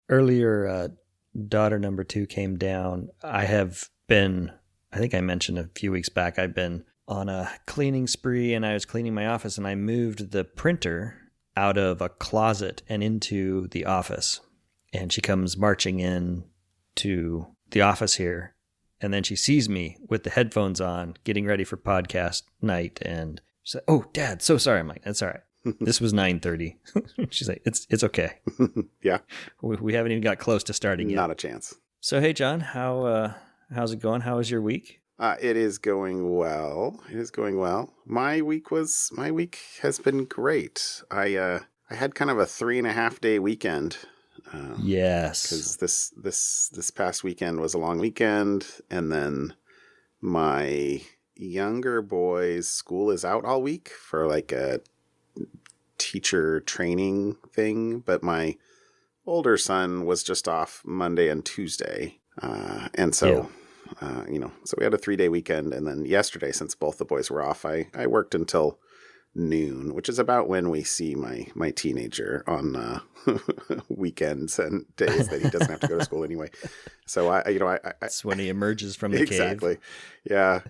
earlier, daughter number 2 came down. I think I mentioned a few weeks back, I've been on a cleaning spree, and I was cleaning my office, and I moved the printer out of a closet and into the office. And she comes marching in to the office here, and then she sees me with the headphones on, getting ready for podcast night, and she's like, "Oh, Dad, so sorry." I'm like, "That's all right. This was 9:30. She's like, it's okay. Yeah. We haven't even got close to starting yet. Not a chance. So, hey, John, how's it going? How was your week? It is going well. My week has been great. I had kind of a 3.5 day weekend. Yes. Because this past weekend was a long weekend, and then my younger boy's school is out all week for like a teacher training thing, but my older son was just off Monday and Tuesday, and so so we had a 3-day weekend. And then yesterday, since both the boys were off, I worked until noon, which is about when we see my teenager on weekends and days that he doesn't have to go to school anyway. So it's when he emerges from the exactly. cave.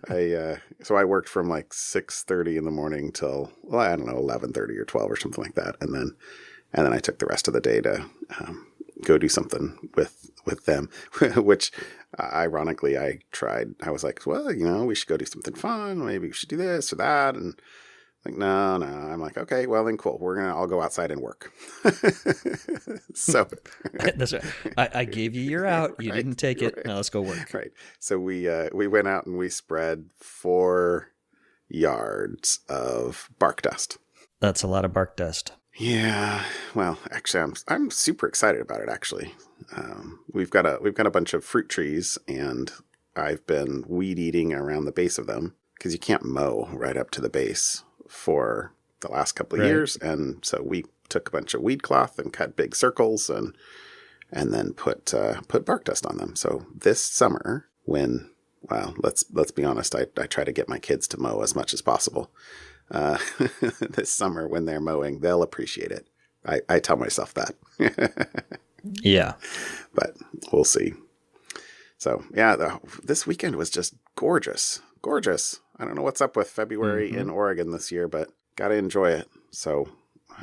Yeah. So I worked from like 6:30 in the morning till, well, I don't know, 11:30 or 12 or something like that. And then I took the rest of the day to go do something with them, which ironically I was like, well, we should go do something fun. Maybe we should do this or that. And like, no. I'm like, okay, well then cool. I'll go outside and work. So that's right. I gave you your out. You didn't take it. Right. Now let's go work. Right. So we went out and we spread 4 yards of bark dust. That's a lot of bark dust. Yeah. Well, actually, I'm super excited about it. Actually, we've got a bunch of fruit trees, and I've been weed eating around the base of them because you can't mow right up to the base for the last couple of years. And so we took a bunch of weed cloth and cut big circles and then put bark dust on them. So this summer, let's be honest, I try to get my kids to mow as much as possible. This summer when they're mowing, they'll appreciate it. I tell myself that. Yeah. But we'll see. So yeah, this weekend was just gorgeous. I don't know what's up with February in Oregon this year, but got to enjoy it. So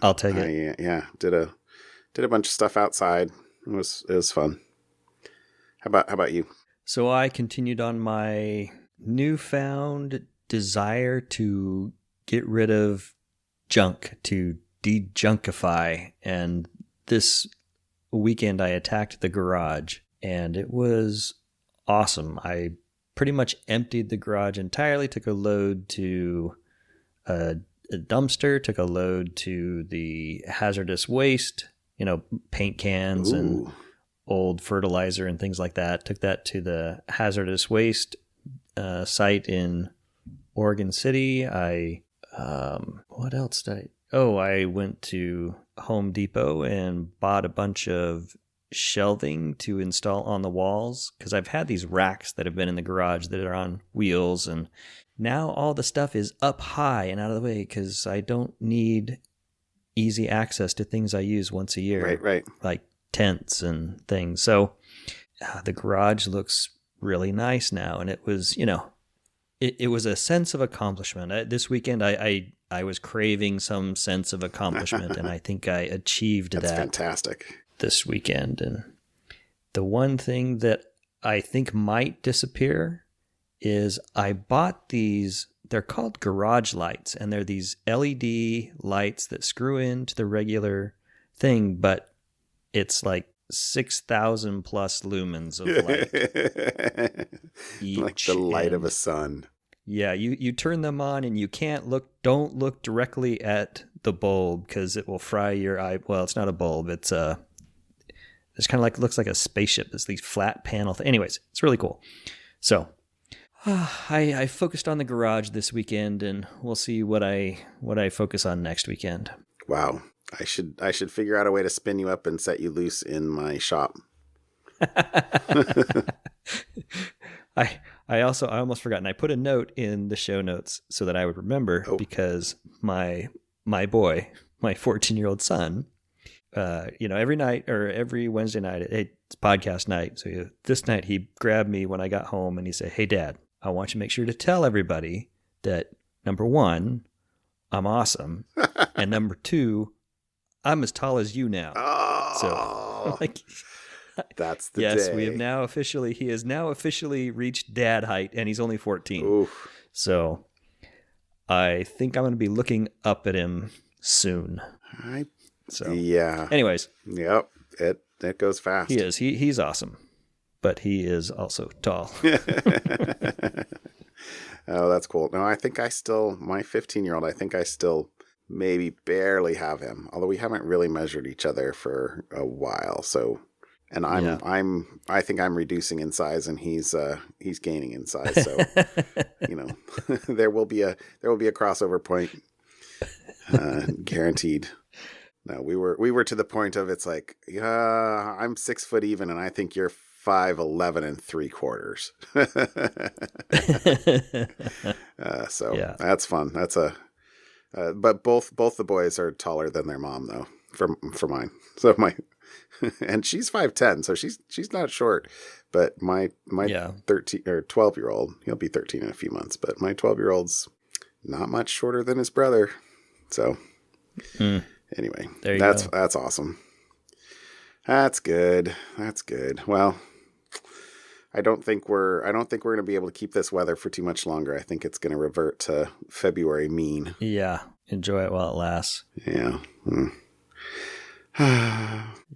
I'll take it. Yeah, did a bunch of stuff outside. It was fun. How about you? So I continued on my newfound desire to get rid of junk, to dejunkify. And this weekend I attacked the garage, and it was awesome. I pretty much emptied the garage entirely, took a load to a dumpster, took a load to the hazardous waste, paint cans and old fertilizer and things like that. Took that to the hazardous waste site in Oregon City. What else did I went to Home Depot and bought a bunch of shelving to install on the walls, because I've had these racks that have been in the garage that are on wheels, and now all the stuff is up high and out of the way because I don't need easy access to things I use once a year. Right. Like tents and things. So the garage looks really nice now, and it was, it was a sense of accomplishment. This weekend, I was craving some sense of accomplishment, and I think I achieved that. That's fantastic. This weekend. And the one thing that I think might disappear is I bought these, they're called garage lights, and they're these LED lights that screw into the regular thing, but it's like 6,000 plus lumens of light. Like the light of a sun. Yeah, you turn them on and you don't look directly at the bulb because it will fry your eye. Well, it's not a bulb. It's kind of looks like a spaceship. It's these flat panel. Anyways, it's really cool. So I focused on the garage this weekend, and we'll see what I focus on next weekend. Wow. I should figure out a way to spin you up and set you loose in my shop. I almost forgot, and I put a note in the show notes so that I would remember, because my boy, my 14-year-old son, every night or every Wednesday night, it's podcast night. So this night he grabbed me when I got home and he said, "Hey, Dad, I want you to make sure to tell everybody that, number one, I'm awesome. And number two, I'm as tall as you now." Oh, So like, that's the yes, day. he has now officially reached dad height, and he's only 14. Oof. So I think I'm going to be looking up at him soon. Yeah. Anyways. Yep. It goes fast. He is. He's awesome. But he is also tall. Oh, that's cool. No, I think my 15-year-old, I think I still maybe barely have him. Although we haven't really measured each other for a while. So, and I think I'm reducing in size and he's gaining in size. So, there will be a crossover point, guaranteed. No, we were to the point of it's like, I'm 6 foot even, and I think you're 5'11" and 3/4. So yeah, that's fun. That's but both the boys are taller than their mom though, for mine. So and she's 5'10", so she's not short, but my 13 or 12-year-old, he'll be 13 in a few months, but my 12-year-old's not much shorter than his brother. So. Anyway, that's awesome. That's good. Well, I don't think we're going to be able to keep this weather for too much longer. I think it's going to revert to February mean. Yeah, enjoy it while it lasts. Yeah.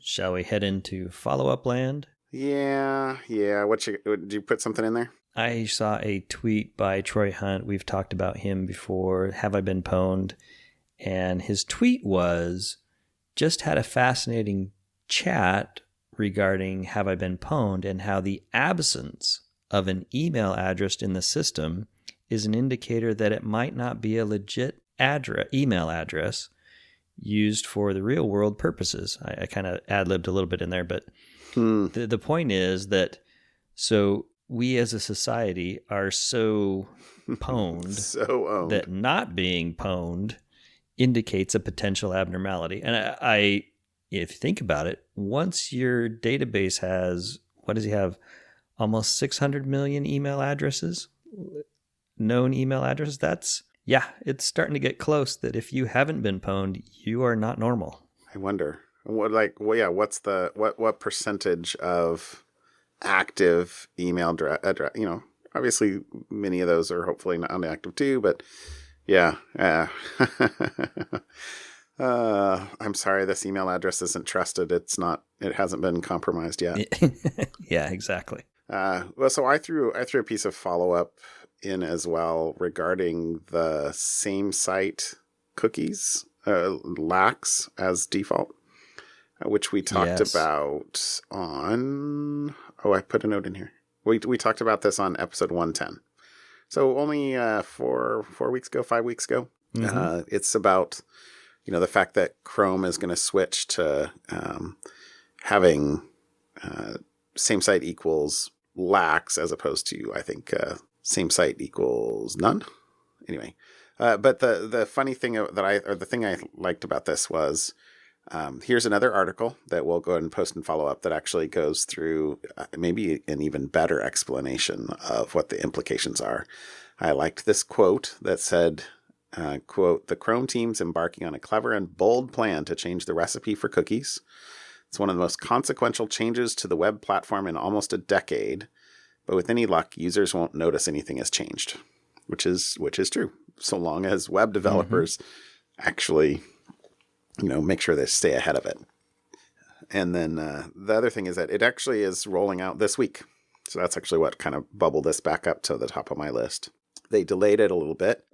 Shall we head into follow-up land? Yeah. Did you put something in there? I saw a tweet by Troy Hunt. We've talked about him before. Have I been pwned? And his tweet was, just had a fascinating chat regarding have I been pwned and how the absence of an email address in the system is an indicator that it might not be a legit email address used for the real world purposes. I kind of ad-libbed a little bit in there, but the point is that so we as a society are so pwned that not being pwned indicates a potential abnormality. And if you think about it, once your database has, what does he have? Almost 600 million email addresses, known email addresses. It's starting to get close that if you haven't been pwned, you are not normal. I wonder what's what percentage of active email address, obviously many of those are hopefully not inactive too, but yeah. I'm sorry, this email address isn't trusted. It hasn't been compromised yet. Yeah, exactly. So I threw a piece of follow-up in as well regarding the SameSite Cookies, lacks as default, which we talked about on, I put a note in here. We talked about this on episode 110. So only 5 weeks ago. Mm-hmm. It's about, the fact that Chrome is going to switch to having SameSite equals lacks as opposed to, I think, SameSite equals none. Anyway, but the funny thing the thing I liked about this was, here's another article that we'll go ahead and post and follow up that actually goes through maybe an even better explanation of what the implications are. I liked this quote that said, quote, "The Chrome team's embarking on a clever and bold plan to change the recipe for cookies. It's one of the most consequential changes to the web platform in almost a decade, but with any luck, users won't notice anything has changed," which is true, so long as web developers actually make sure they stay ahead of it. And then the other thing is that it actually is rolling out this week. So that's actually what kind of bubbled this back up to the top of my list. They delayed it a little bit.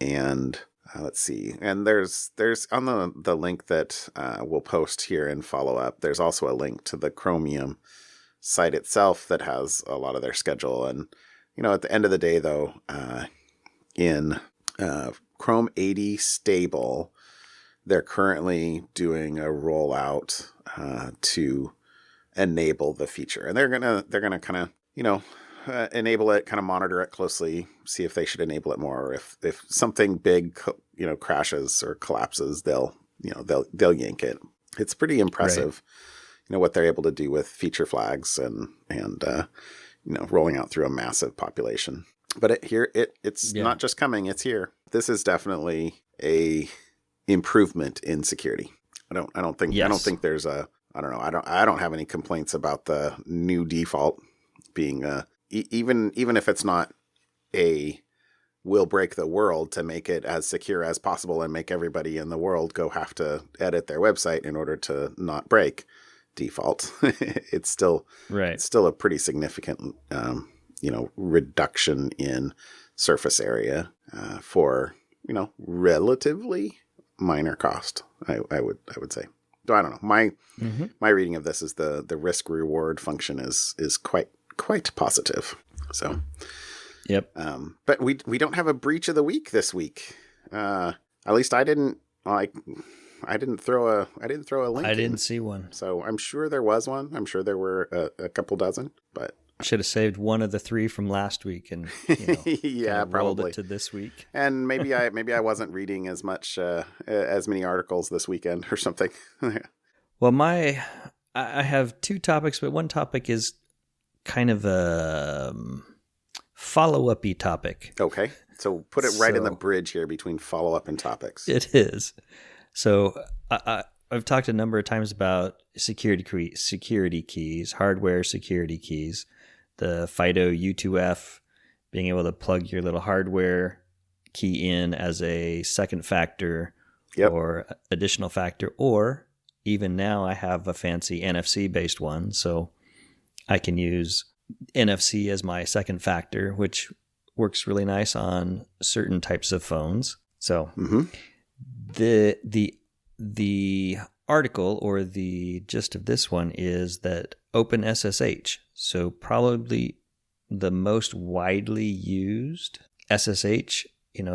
And let's see. And there's on the link that we'll post here and follow up, there's also a link to the Chromium site itself that has a lot of their schedule. And, at the end of the day, though, in Chrome 80 stable, they're currently doing a rollout to enable the feature, and they're gonna kind of enable it, kind of monitor it closely, see if they should enable it more, or if something big crashes or collapses, they'll they'll yank it. It's pretty impressive, what they're able to do with feature flags and rolling out through a massive population. But it's not just coming; it's here. This is definitely a improvement in security. I don't think there's a. I don't know. I don't have any complaints about the new default being even if it's not will break the world to make it as secure as possible and make everybody in the world have to edit their website in order to not break default. It's still a pretty significant reduction in surface area for relatively minor cost. I would say. I don't know. My reading of this is the risk reward function is quite positive. So, yep. But we don't have a breach of the week this week. At least I didn't. I didn't throw a link. I didn't see one. So I'm sure there was one. I'm sure there were a couple dozen. But should have saved one of the three from last week and yeah, probably rolled it to this week. And maybe I wasn't reading as many articles this weekend or something. Well, I have two topics, but one topic is kind of a follow-up-y topic. Okay, so put it right in the bridge here between follow-up and topics. It is. So I've talked a number of times about security keys, hardware security keys, the FIDO U2F, being able to plug your little hardware key in as a second factor or additional factor, or even now I have a fancy NFC-based one, so I can use NFC as my second factor, which works really nice on certain types of phones. So the article or the gist of this one is that OpenSSH, so probably the most widely used SSH,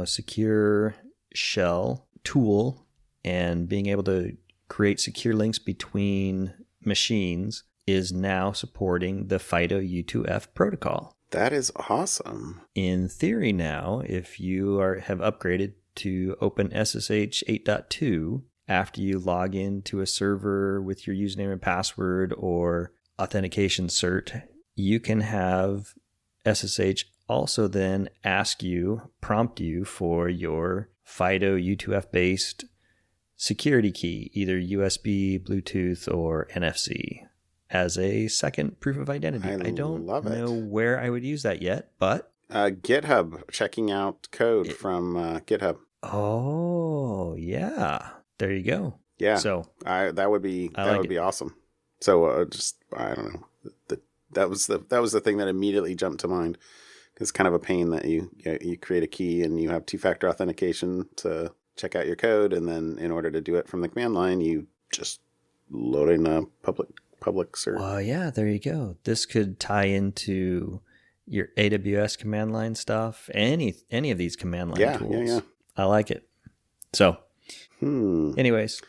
secure shell tool, and being able to create secure links between machines, is now supporting the FIDO U2F protocol. That is awesome. In theory now, if you have upgraded to OpenSSH 8.2, after you log into a server with your username and password or authentication cert, you can have SSH also then prompt you for your FIDO U2F based security key, either USB, Bluetooth, or NFC, as a second proof of identity. I don't know where I would use that yet, but GitHub, checking out code from GitHub. Oh, yeah. There you go. Yeah. So that would be awesome. So I don't know. That was the thing that immediately jumped to mind. It's kind of a pain that you create a key and you have two-factor authentication to check out your code, and then in order to do it from the command line, you just load in a public server. Well, yeah, there you go. This could tie into your AWS command line stuff, any of these command line tools. Yeah. I like it. So, anyways.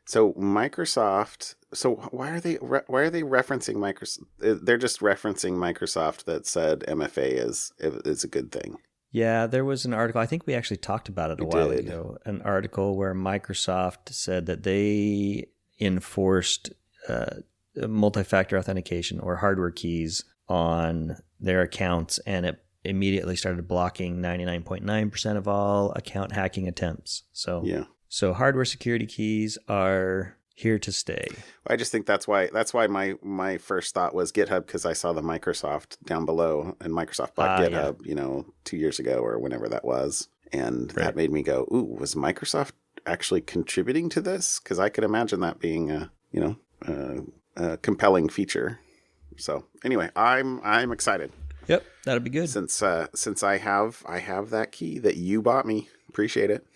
So Microsoft. So why are they referencing Microsoft? They're just referencing Microsoft that said MFA is a good thing. Yeah, there was an article. I think we actually talked about it a while ago. An article where Microsoft said that they enforced multi-factor authentication or hardware keys on their accounts, and it immediately started blocking 99.9% of all account hacking attempts. So hardware security keys are here to stay. I just think that's why my first thought was GitHub, because I saw the Microsoft down below, and Microsoft bought GitHub, 2 years ago or whenever that was. And that made me go, ooh, was Microsoft actually contributing to this? Because I could imagine that being a compelling feature. So anyway, I'm excited. Yep, that'll be good. Since I have that key that you bought me. Appreciate it.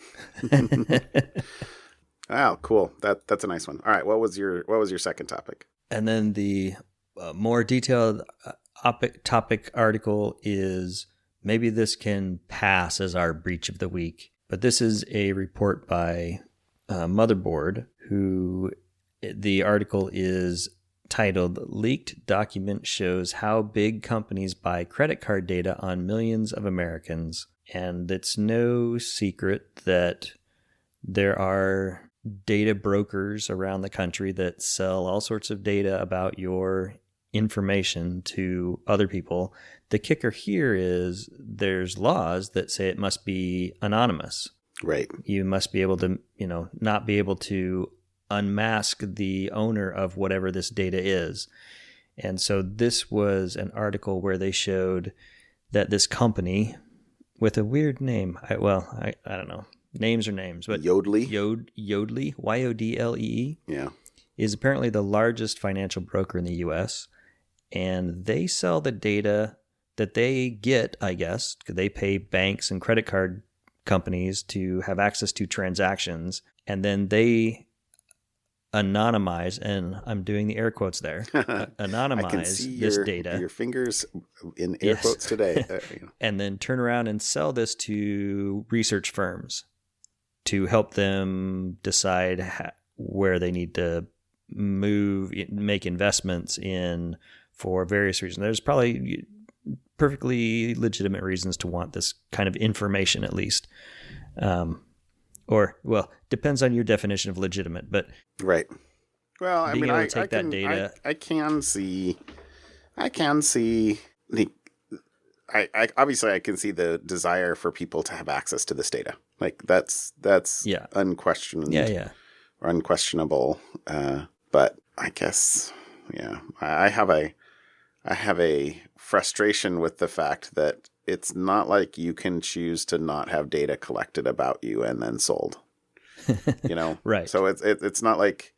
Oh, cool. That's a nice one. All right, what was your second topic? And then the more detailed topic article is, maybe this can pass as our breach of the week, but this is a report by Motherboard, who the article is titled "Leaked Document Shows How Big Companies Buy Credit Card Data on Millions of Americans." And it's no secret that there are data brokers around the country that sell all sorts of data about your information to other people. The kicker here is there's laws that say it must be anonymous. Right. You must be able to, not be able to unmask the owner of whatever this data is. And so this was an article where they showed that this company with a weird name, I don't know. Names are names, but Yodlee, Yodlee, Yodlee, yeah, is apparently the largest financial broker in the U.S. And they sell the data that they get, I guess, because they pay banks and credit card companies to have access to transactions, and then they anonymize, and I'm doing the air quotes there, anonymize I can see this data. Your fingers in air quotes today. And then turn around and sell this to research firms to help them decide where they need to make investments in for various reasons. There's probably perfectly legitimate reasons to want this kind of information, at least. Depends on your definition of legitimate, but right. Well, I mean, I can see obviously I can see the desire for people to have access to this data. Like that's unquestioned. Yeah. Or unquestionable. But I guess, I have a frustration with the fact that it's not like you can choose to not have data collected about you and then sold. Right. So it's not like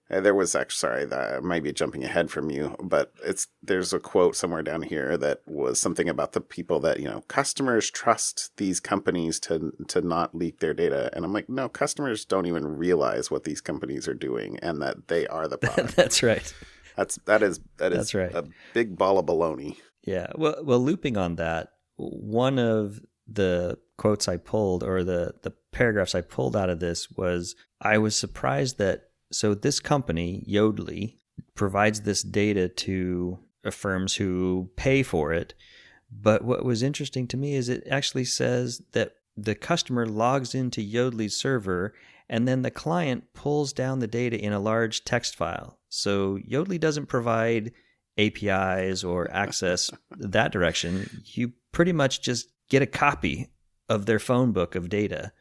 there was actually, sorry, that might be jumping ahead from you, but there's a quote somewhere down here that was something about the people that, customers trust these companies to not leak their data. And I'm like, no, customers don't even realize what these companies are doing and that they are the product. That's right. That is right. A big ball of baloney. Yeah. Well, looping on that, one of the quotes I pulled, or the paragraphs I pulled out of this, was I was surprised that, so this company, Yodlee, provides this data to firms who pay for it. But what was interesting to me is it actually says that the customer logs into Yodlee's server and then the client pulls down the data in a large text file. So Yodlee doesn't provide APIs or access that direction. You pretty much just get a copy of their phone book of data,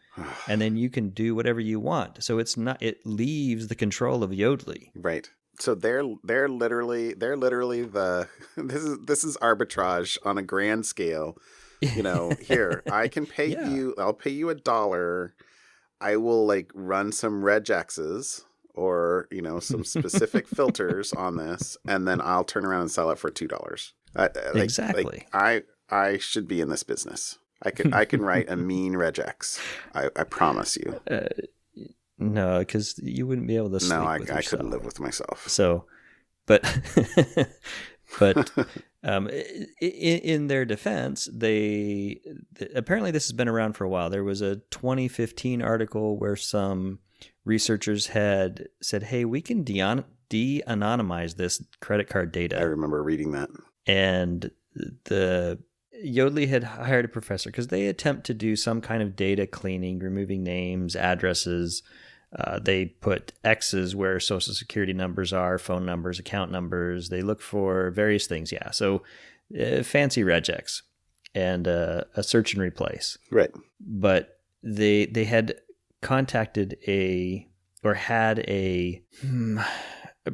and then you can do whatever you want. So it leaves the control of Yodlee. Right. So they're literally this is arbitrage on a grand scale. Here, I can pay you, I'll pay you $1. I will run some regexes or, some specific filters on this, and then I'll turn around and sell it for $2. Exactly. I should be in this business. I can write a mean regex. I promise you. No, because you wouldn't be able to sleep with yourself. I couldn't live with myself. So, but in their defense, apparently this has been around for a while. There was a 2015 article where some researchers had said, "Hey, we can de-anonymize this credit card data." I remember reading that. And the Yodlee had hired a professor because they attempt to do some kind of data cleaning, removing names, addresses. They put X's where social security numbers are, phone numbers, account numbers. They look for various things. Yeah. So fancy regex and a search and replace. Right. But they had contacted had a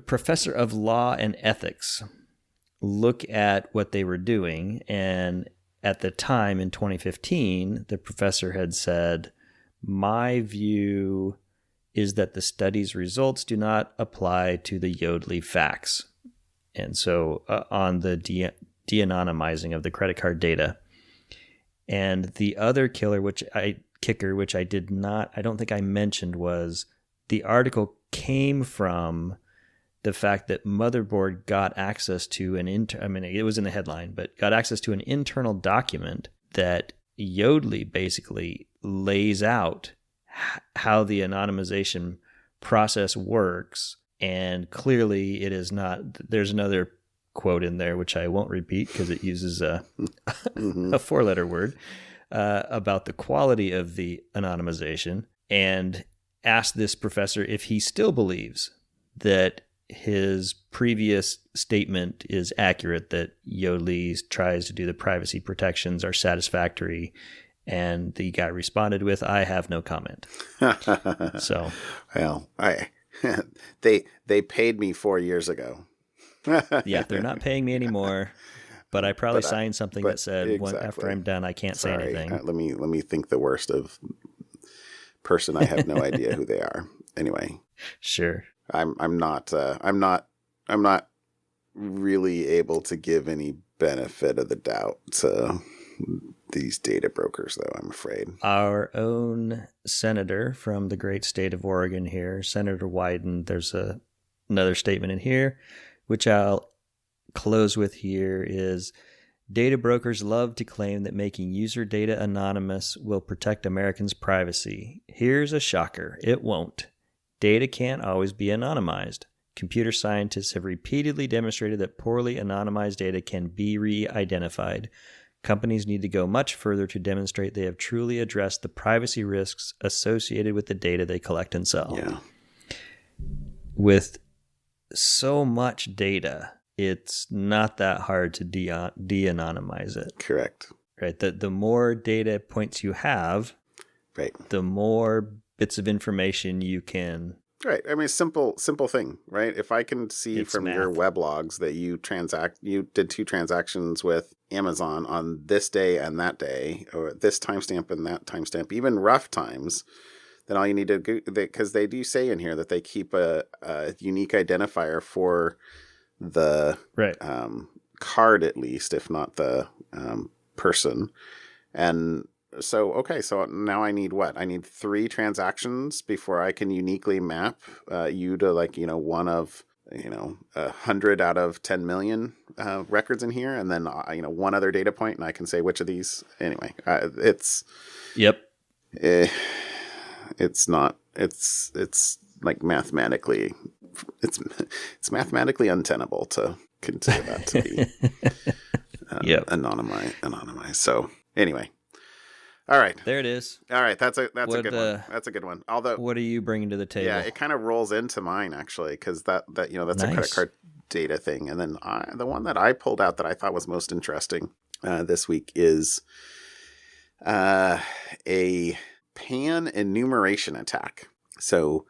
professor of law and ethics look at what they were doing. And at the time in 2015, the professor had said, "My view is that the study's results do not apply to the Yodlee facts." And so on the de-anonymizing of the credit card data. And the other kicker, which I don't think I mentioned, was the article came from the fact that Motherboard got access to it was in the headline, but got access to an internal document that Yodlee basically lays out how the anonymization process works. And clearly it is not, there's another quote in there, which I won't repeat because it uses a 4-letter word, about the quality of the anonymization. And asked this professor if he still believes that his previous statement is accurate, that Yodlee tries to do the privacy protections are satisfactory. And the guy responded with, "I have no comment." So, well, they paid me 4 years ago. Yeah, they're not paying me anymore, but I probably signed something that said, exactly. After I'm done, I can't say anything. Let me think the worst of person. I have no idea who they are. Anyway, sure. I'm not really able to give any benefit of the doubt to these data brokers, though, I'm afraid. Our own senator from the great state of Oregon here, Senator Wyden, there's another statement in here, which I'll close with here, is data brokers love to claim that making user data anonymous will protect Americans' privacy. Here's a shocker. It won't. Data can't always be anonymized. Computer scientists have repeatedly demonstrated that poorly anonymized data can be re-identified. Companies need to go much further to demonstrate they have truly addressed the privacy risks associated with the data they collect and sell. Yeah. With so much data, it's not that hard to de-anonymize it. Correct. Right. The more data points you have, right, the more bits of information you can. Right. I mean, simple thing, right? If I can see from your weblogs that you did 2 transactions with Amazon on this day and that day, or this timestamp and that timestamp, even rough times, then all you need to do, because they do say in here that they keep a unique identifier for the card, at least, if not the person. And so now I need what? I need 3 transactions before I can uniquely map you to, like, one of 100 out of 10 million records in here, and then one other data point, and I can say which of these. Anyway, it's like mathematically, it's mathematically untenable to consider that to be anonymized. So anyway. All right. There it is. All right. That's a good one. That's a good one. Although, what are you bringing to the table? Yeah, it kind of rolls into mine, actually, because that's nice. A credit card data thing. And then the one that I pulled out that I thought was most interesting this week is a PAN enumeration attack. So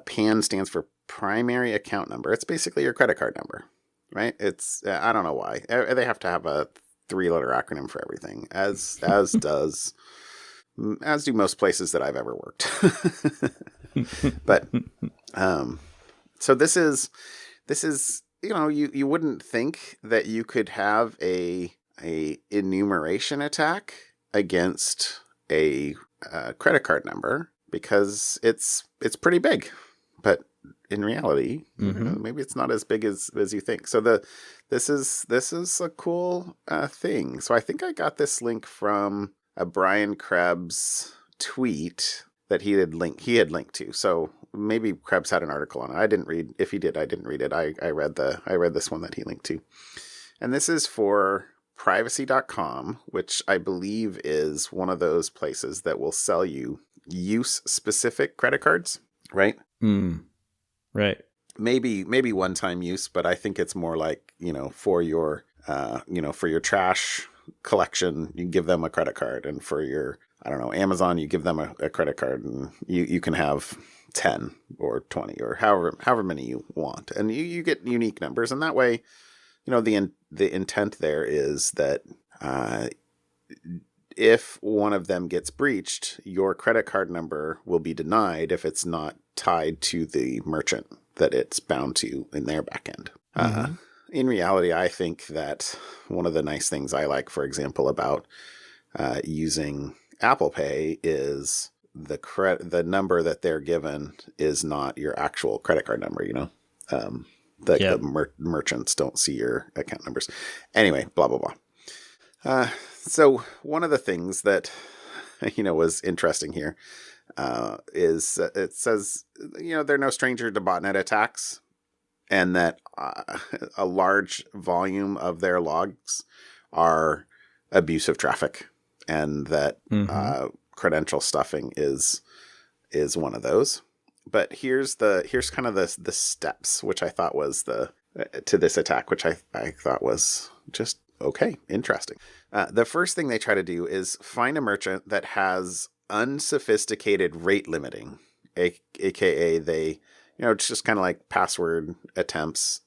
PAN stands for primary account number. It's basically your credit card number, right? It's I don't know why. They have to have a 3-letter acronym for everything, as do most places that I've ever worked. But so this is you wouldn't think that you could have a enumeration attack against a credit card number, because it's pretty big, but in reality, maybe it's not as big as you think. So this is a cool thing. So I think I got this link from a Brian Krebs tweet that he had linked to. So maybe Krebs had an article on it. I didn't read. If he did, I didn't read it. I read this one that he linked to. And this is for privacy.com, which I believe is one of those places that will sell you use-specific credit cards, right? Right. Maybe one-time use, but I think it's more like, for your trash collection, you give them a credit card, and for your, Amazon, you give them a credit card, and you can have 10 or 20 or however many you want, and you get unique numbers, and that way, the intent there is that if one of them gets breached, your credit card number will be denied if it's not tied to the merchant that it's bound to in their backend. In reality, I think that one of the nice things I like, for example, about using Apple Pay is the number that they're given is not your actual credit card number. The merchants don't see your account numbers. Anyway, blah blah blah. So one of the things that was interesting here is it says they're no stranger to botnet attacks, and that a large volume of their logs are abusive traffic, and that credential stuffing is is one of those. But here's kind of the steps, which I thought was to this attack, which I thought was just okay, interesting. The first thing they try to do is find a merchant that has unsophisticated rate limiting, aka they, it's just kind of like password attempts.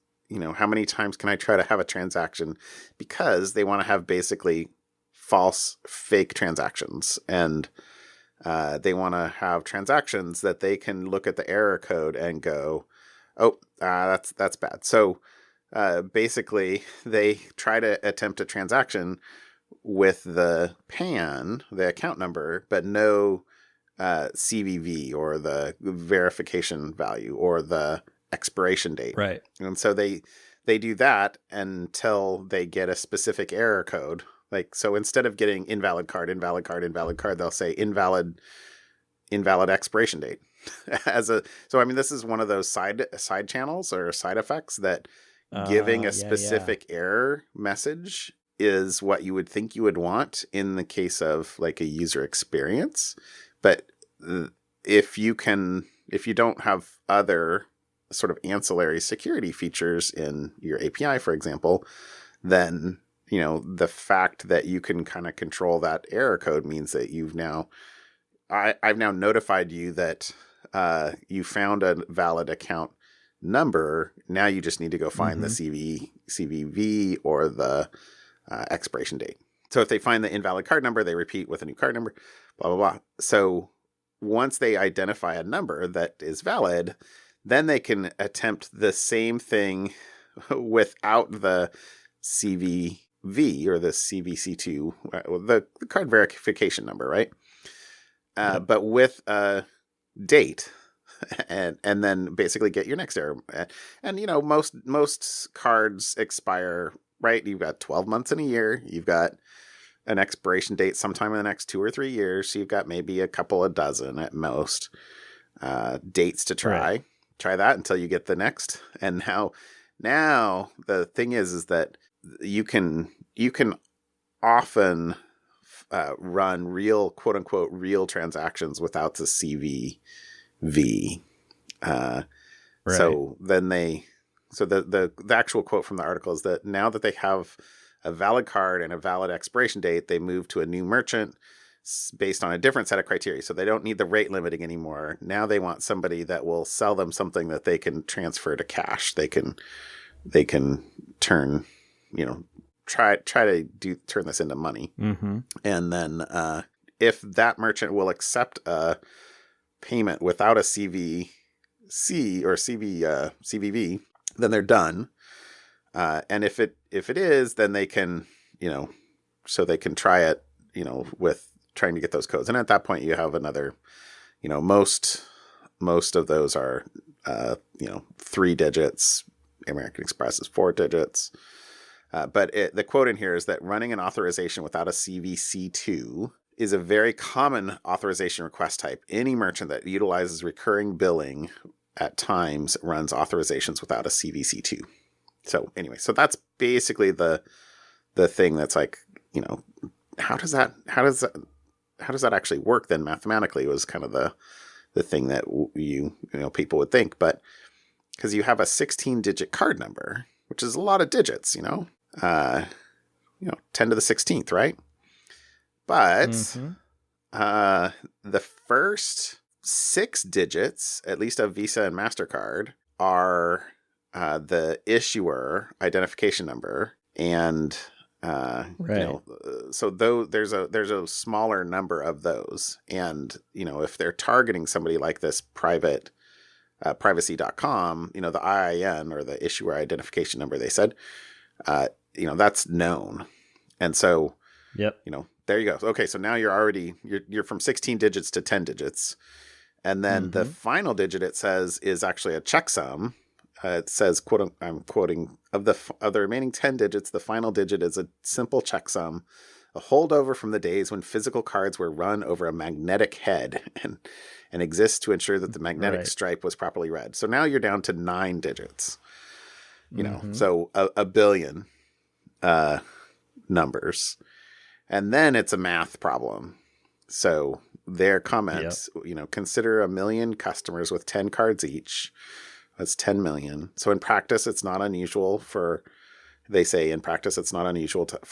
How many times can I try to have a transaction? Because they want to have basically false, fake transactions, and they want to have transactions that they can look at the error code and go, oh, that's bad. So basically, they try to attempt a transaction with the PAN, the account number, but no CVV or the verification value or the expiration date. Right. And so they do that until they get a specific error code. Like, so instead of getting invalid card, they'll say invalid expiration date. This is one of those side channels or side effects that giving a specific error message is what you would think you would want in the case of like a user experience. But if you don't have other sort of ancillary security features in your API, for example, then the fact that you can kind of control that error code means that I've now notified you that you found a valid account number. Now you just need to go find the CVV or the expiration date. So if they find the invalid card number, they repeat with a new card number, blah, blah, blah. So once they identify a number that is valid, then they can attempt the same thing without the CVV or the CVC2, the card verification number, right? But with a date, and then basically get your next error. And most cards expire, right? You've got 12 months in a year. You've got an expiration date sometime in the next 2 or 3 years. So you've got maybe a couple of dozen at most dates to try. Right. Try that until you get the next. And now the thing is that you can often run real, quote unquote, real transactions without the CVV. Right. So then the actual quote from the article is that now that they have a valid card and a valid expiration date, they move to a new merchant based on a different set of criteria. So they don't need the rate limiting anymore. Now they want somebody that will sell them something that they can transfer to cash. They can turn, try to turn this into money. Mm-hmm. And then if that merchant will accept a payment without a CVC or CVV, then they're done. And if it is, then they can, so they can try it, with trying to get those codes. And at that point you have another, most of those are, 3 digits. American Express is 4 digits. But the quote in here is that running an authorization without a CVC2 is a very common authorization request type. Any merchant that utilizes recurring billing at times runs authorizations without a CVC2. So anyway, so that's basically the thing that's like, how does that actually work then mathematically was kind of the thing that people would think. But because you have a 16-digit card number, which is a lot of digits, 10 to the 16th, right? But the first 6 digits, at least of Visa and MasterCard, are the issuer identification number, and right. So though there's a smaller number of those, and if they're targeting somebody like this private privacy.com, the IIN or the issuer identification number, they said, that's known, and so yep, there you go. Okay, so now you're from 16 digits to 10 digits, and then the final digit it says is actually a checksum. It says, I'm quoting, of the remaining 10 digits, the final digit is a simple checksum, a holdover from the days when physical cards were run over a magnetic head and exists to ensure that the magnetic stripe was properly read. So now you're down to 9 digits, so a billion numbers. And then it's a math problem. So their comments, consider 1 million customers with 10 cards each. That's 10 million. So in practice, it's not unusual for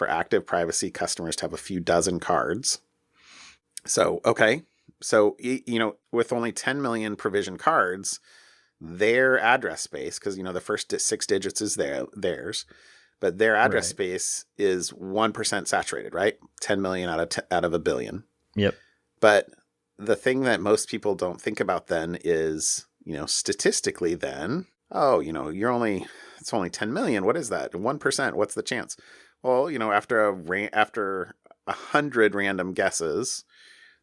active privacy customers to have a few dozen cards. So, okay. So, with only 10 million provisioned cards, their address space, because, the first 6 digits is theirs, but their address space is 1% saturated, right? 10 million out of a billion. Yep. But the thing that most people don't think about then is, statistically then, it's only 10 million. What is that? 1%. What's the chance? Well, after 100 random guesses,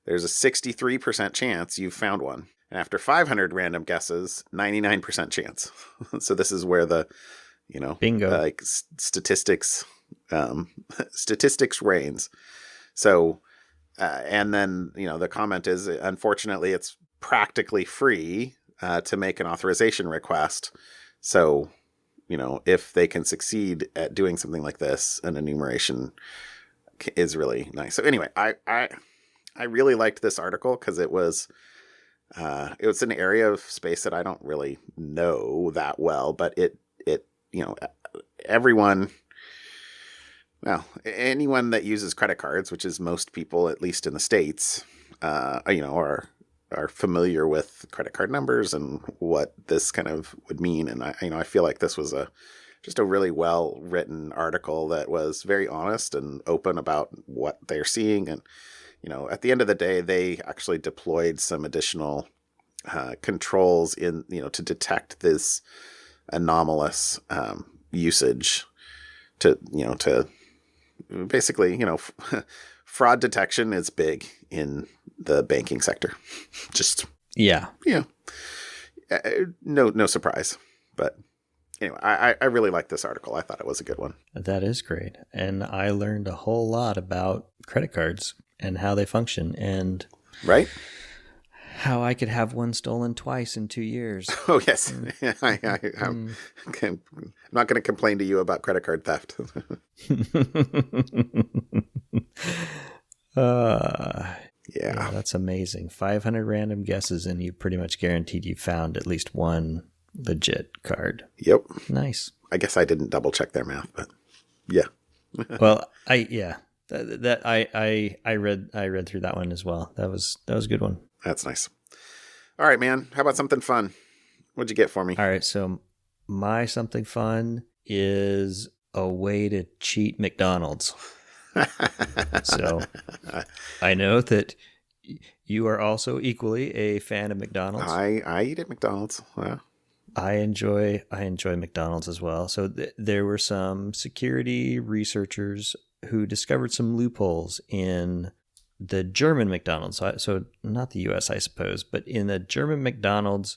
there's a 63% chance you've found one. And after 500 random guesses, 99% chance. So this is where the, bingo, statistics reigns. So, and then, the comment is, unfortunately, it's practically free to make an authorization request. So, if they can succeed at doing something like this, an enumeration is really nice. So anyway, I really liked this article because it was an area of space that I don't really know that well, but anyone that uses credit cards, which is most people, at least in the States, are familiar with credit card numbers and what this kind of would mean. And I feel like this was just a really well written article that was very honest and open about what they're seeing. And, at the end of the day, they actually deployed some additional controls to detect this anomalous usage to basically, fraud detection is big in the banking sector. Just, no surprise. But anyway, I really like this article. I thought it was a good one. That is great. And I learned a whole lot about credit cards and how they function, and right, how I could have one stolen twice in 2 years. Oh, yes. I'm not going to complain to you about credit card theft. Yeah, that's amazing. 500 random guesses, and you pretty much guaranteed you found at least one legit card. Yep. Nice. I guess I didn't double check their math, but yeah. Well, I read through that one as well. That was a good one. That's nice. All right, man. How about something fun? What'd you get for me? All right. So my something fun is a way to cheat McDonald's. So I know that you are also equally a fan of McDonald's. I eat at McDonald's. Yeah. I enjoy McDonald's as well. So there were some security researchers who discovered some loopholes in the German McDonald's. So not the US, I suppose, but in the German McDonald's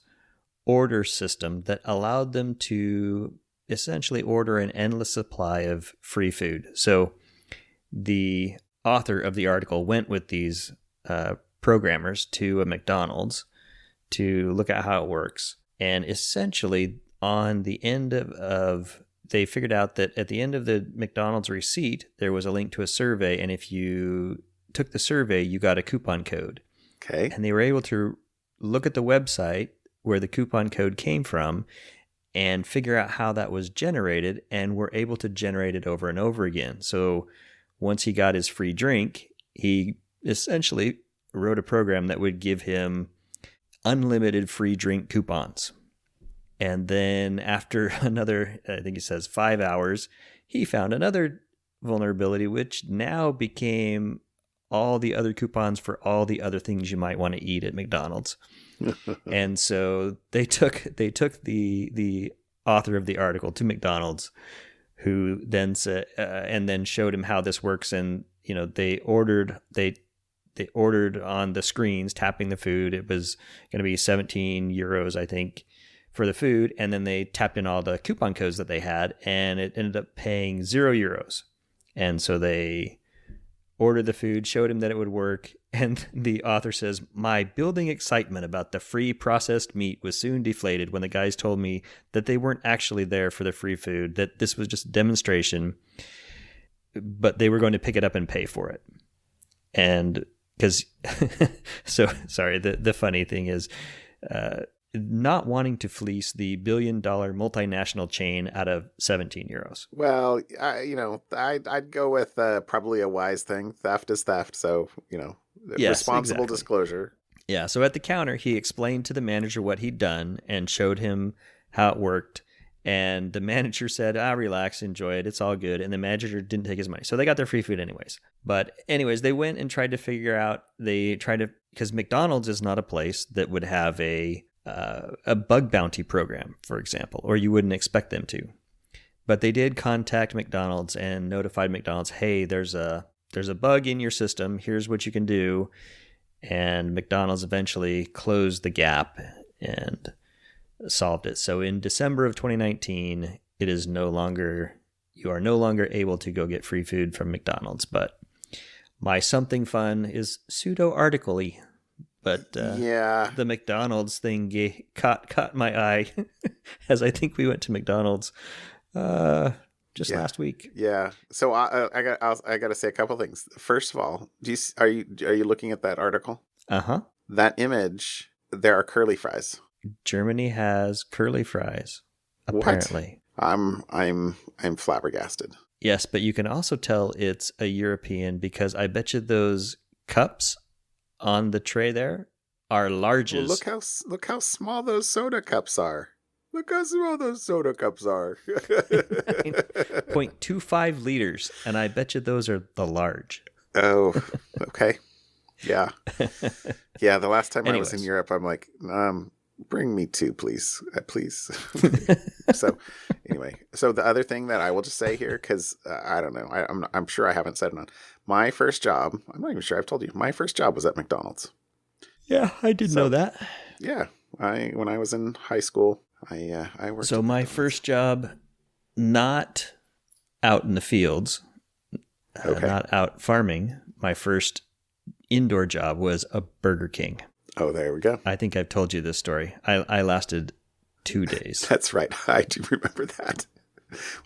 order system that allowed them to essentially order an endless supply of free food. So the author of the article went with these programmers to a McDonald's to look at how it works. And essentially on the end of they figured out that at the end of the McDonald's receipt, there was a link to a survey. And if you took the survey, you got a coupon code. Okay. And they were able to look at the website where the coupon code came from and figure out how that was generated, and were able to generate it over and over again. So once he got his free drink, he essentially wrote a program that would give him unlimited free drink coupons. And then after another, I think he says 5 hours, he found another vulnerability, which now became all the other coupons for all the other things you might want to eat at McDonald's. And so they took the author of the article to McDonald's, who then said, and then showed him how this works. And, they ordered on the screens, tapping the food. It was going to be 17 euros, I think, for the food. And then they tapped in all the coupon codes that they had, and it ended up paying 0 euros. And so they ordered the food, showed him that it would work. And the author says, my building excitement about the free processed meat was soon deflated when the guys told me that they weren't actually there for the free food, that this was just a demonstration, but they were going to pick it up and pay for it. And because so sorry. The funny thing is, not wanting to fleece the billion-dollar multinational chain out of 17 euros. Well, I'd go with probably a wise thing. Theft is theft. So, Yes, responsible exactly. disclosure. Yeah. So at the counter, he explained to the manager what he'd done and showed him how it worked. And the manager said, relax, enjoy it. It's all good. And the manager didn't take his money. So they got their free food anyways. But anyways, they went and tried to figure out, because McDonald's is not a place that would have a bug bounty program, for example, or you wouldn't expect them to. But they did contact McDonald's and notified McDonald's, hey, there's a bug in your system. Here's what you can do. And McDonald's eventually closed the gap and solved it. So in December of 2019, you are no longer able to go get free food from McDonald's. But my something fun is Pseudo Articley. But the McDonald's thing caught my eye as I think we went to McDonald's last week. Yeah. So I got to say a couple things. First of all, are you looking at that article? Uh-huh. That image, there are curly fries. Germany has curly fries, apparently. What? I'm flabbergasted. Yes, but you can also tell it's a European because I bet you those cups on the tray there are larges. Well, look how small those soda cups are. Look how small those soda cups are. 0.25 liters, and I bet you those are the large. Oh, okay. Yeah. Yeah, the last time I was in Europe, I'm like, bring me two, please. Please. So anyway, the other thing that I will just say here, because I don't know, I'm sure I haven't said it on my first job. I'm not even sure I've told you. My first job was at McDonald's. Yeah, I did know that. Yeah, when I was in high school, I worked. So my first job, not out in the fields, not out farming. My first indoor job was a Burger King. Oh, there we go. I think I've told you this story. I lasted 2 days. That's right. I do remember that.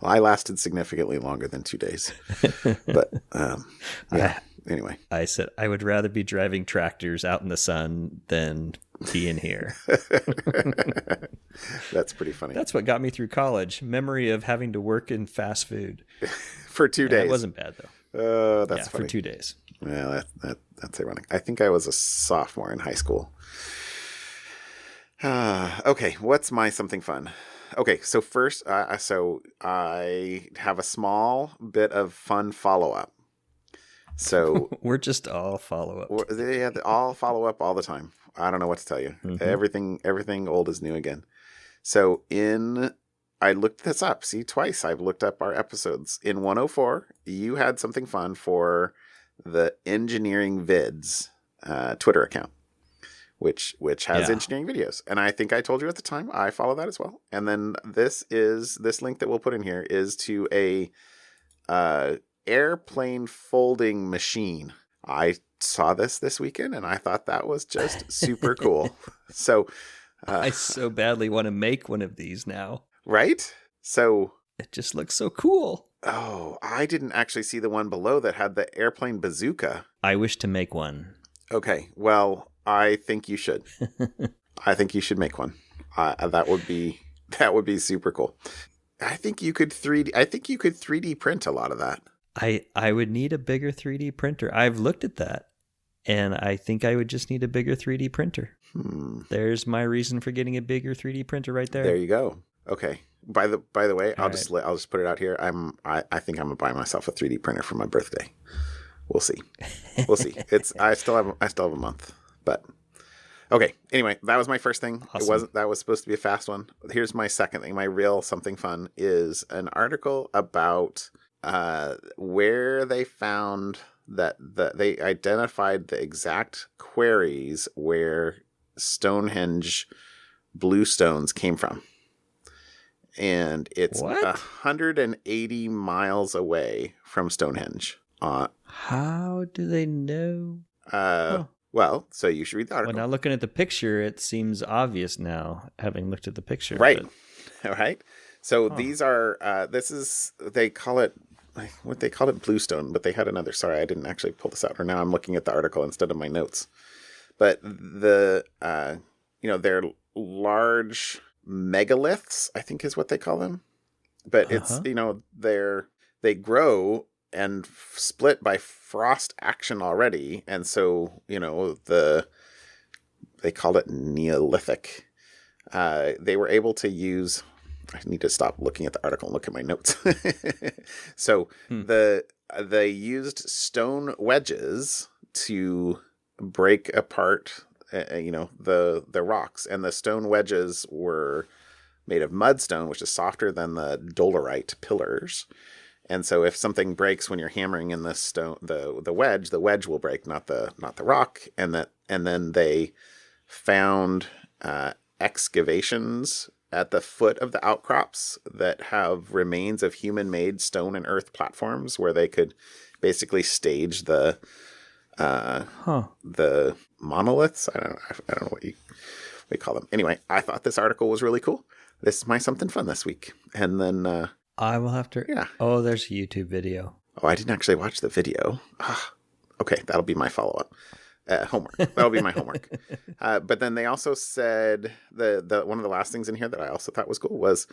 Well, I lasted significantly longer than 2 days. But yeah. Anyway, I said I would rather be driving tractors out in the sun than be in here. That's pretty funny. That's what got me through college. Memory of having to work in fast food for 2 days. It wasn't bad though. Oh, that's funny. For 2 days. Yeah, that's ironic. I think I was a sophomore in high school. Okay, what's my something fun? Okay, so first, so I have a small bit of fun follow-up. So we're just all follow-up. Yeah, all follow-up all the time. I don't know what to tell you. Mm-hmm. Everything old is new again. So I looked this up. See, twice I've looked up our episodes. In 104, you had something fun for the Engineering Vids Twitter account, which has engineering videos. And I think I told you at the time, I follow that as well. And then this link that we'll put in here is to a airplane folding machine. I saw this weekend and I thought that was just super cool. So I so badly want to make one of these now. Right? So it just looks so cool. Oh, I didn't actually see the one below that had the airplane bazooka. I wish to make one. Okay, well, I think you should. I think you should make one. That would be super cool. I think you could 3D print a lot of that. I would need a bigger 3D printer. I've looked at that, and I think I would just need a bigger 3D printer. There's my reason for getting a bigger 3D printer right there. There you go. Okay. By the way, I'll just put it out here. I think I'm gonna buy myself a 3D printer for my birthday. We'll see. I still have a month, but okay. Anyway, that was my first thing. Awesome. That was supposed to be a fast one. Here's my second thing. My real something fun is an article about where they found that they identified the exact quarries where Stonehenge bluestones came from. And it's 180 miles away from Stonehenge. How do they know? Well, so you should read the article. Well, now looking at the picture, it seems obvious now, having looked at the picture. Right. All right. So these are, they call it what they called it bluestone, but they had another. Sorry, I didn't actually pull this out. Or now I'm looking at the article instead of my notes. But they're large megaliths, I think is what they call them. But it's, they grow and split by frost action already. And so, they called it Neolithic. They were able to use, I need to stop looking at the article and look at my notes. So they used stone wedges to break apart, the rocks. And the stone wedges were made of mudstone, which is softer than the dolerite pillars. And so if something breaks when you're hammering in the stone, the wedge will break, not the rock. And then they found excavations at the foot of the outcrops that have remains of human-made stone and earth platforms where they could basically stage the monoliths. I don't know what you call them. Anyway, I thought this article was really cool. This is my something fun this week. And then I will have to. Yeah. Oh, there's a YouTube video. Oh, I didn't actually watch the video. Okay, that'll be my follow-up. Homework. That'll be my homework. But then they also said the one of the last things in here that I also thought was cool was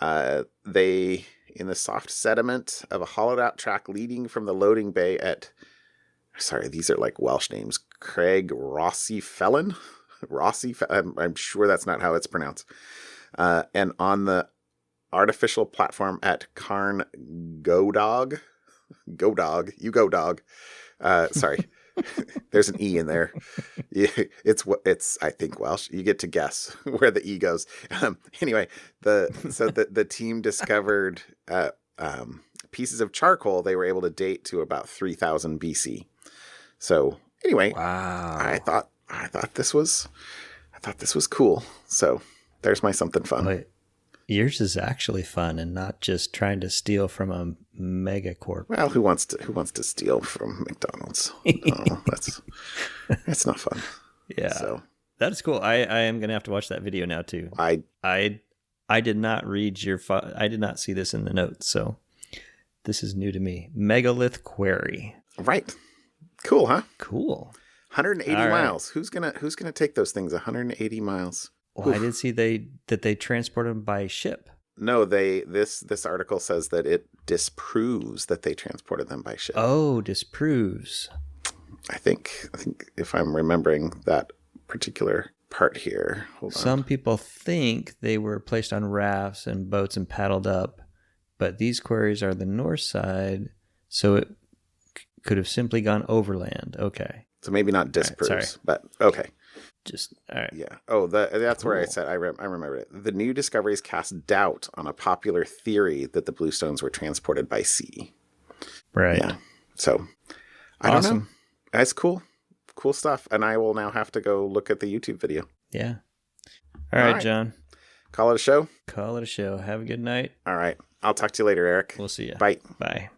they, in the soft sediment of a hollowed out track leading from the loading bay at, sorry, these are like Welsh names, Craig Rossi Felon. I'm sure that's not how it's pronounced. And on the artificial platform at Carn Godog, you go dog. Sorry. There's an E in there. It's I think Welsh. You get to guess where the E goes. Anyway, the team discovered pieces of charcoal they were able to date to about 3000 BC. So anyway, wow. I thought this was cool. So there's my something fun. Wait, yours is actually fun and not just trying to steal from a megacorp. Well, who wants to steal from McDonald's? Oh, that's not fun. Yeah, so that's cool. I am gonna have to watch that video now too. I did not read I did not see this in the notes, so this is new to me. Megalith Quarry. Right. Cool, huh? Cool. 180 miles. Who's gonna take those things 180 miles? Well, I did see that they transport them by ship. No, this article says that it disproves that they transported them by ship. Oh, disproves. I think if I'm remembering that particular part here. Hold on. Some people think they were placed on rafts and boats and paddled up, but these quarries are the north side, so it could have simply gone overland. Okay. So maybe not disproves, but okay. Just all right. Yeah. Oh, that's cool. Where I said I remember it. The new discoveries cast doubt on a popular theory that the bluestones were transported by sea. Right. Yeah. So I don't know. That's cool. Cool stuff. And I will now have to go look at the YouTube video. Yeah. All right, John. Call it a show. Call it a show. Have a good night. All right. I'll talk to you later, Eric. We'll see you. Bye. Bye.